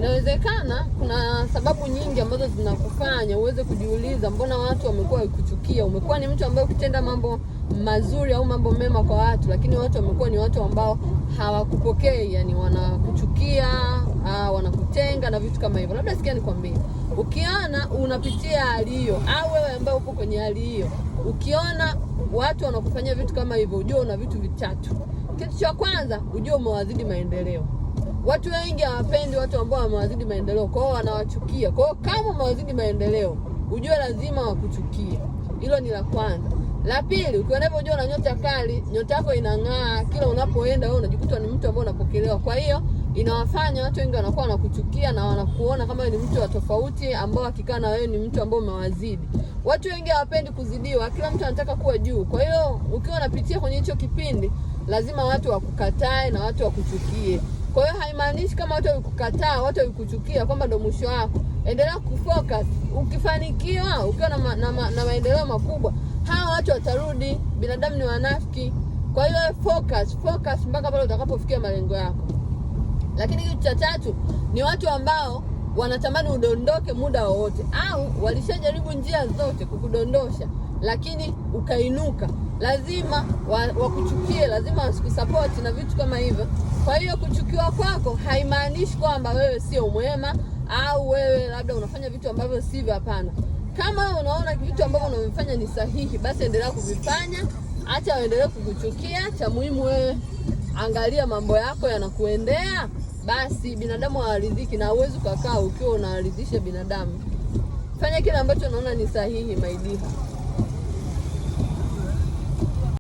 Inawezekana kuna sababu nyingi ambazo zinakufanya uweze kujiuliza mbona watu wamekuwa wakikuchukia. Umekuwa ni mtu ambaye ukitenda mambo mazuri au mambo mema kwa watu, lakini watu wamekuwa ni watu ambao hawakupokei, yani wanakuchukia, wanakutenga na vitu kama hivyo. Labda sikia nikwambie, ukiona unapitia hali hiyo, au wewe ambaye upo kwenye hali hiyo, ukiona watu wanakufanyia vitu kama hivyo, ujue una vitu vitatu. Kitu cha kwanza, ujue umewazidi maendeleo. Watu wengi hawapendi watu ambao wamewazidi maendeleo, kwa hiyo wanawachukia. Kwa hiyo kama umewazidi maendeleo, ujue lazima wakuchukie. Hilo ni la kwanza. La pili, ukiona unajua una nyota kali, nyota yako inang'aa, kila unapoenda wewe unajikuta ni mtu ambaye unapokelewa. Kwa hiyo inawafanya watu wengi wanakuwa wanakuchukia na wanakuona kama ni mtu wa tofauti, ambao akikaa na wewe ni mtu ambaye umewazidi. Watu wengi hawapendi kuzidiwa, kila mtu anataka kuwa juu. Kwa hiyo ukiwa unapitia kwenye hicho kipindi, lazima watu wakukatae na watu wakuchukie. Kwa hiyo haimaanishi kama watu wikukataa, watu wikuchukia kwamba ndo mwisho wako. Endelea kufocus. Ukifanikiwa, ukiwa na maendeleo makubwa, hawa watu watarudi. Binadamu ni wanafiki. Kwa hiyo focus mpaka pale utakapofikia malengo yako. Lakini kitu cha tatu ni watu ambao wanatamani udondoke muda wowote, au walishajaribu njia zote kukudondosha lakini ukainuka. Lazima wakuchukie, lazima wasikusupport na vitu kama hivyo. Kwa hiyo kuchukiwa kwako haimaanishi kwamba wewe sio mwema au wewe labda unafanya vitu ambavyo sivyo. Hapana. Kama unaona vitu ambavyo unavifanya ni sahihi, basi endelea kuvifanya. Acha waendelee kukuchukia. Cha muhimu wewe angalia mambo yako yanakuendea. Basi binadamu hawaridhiki, na uwezo kukaa ukiwa unaridhisha binadamu. Fanya kile ambacho unaona ni sahihi, my dear.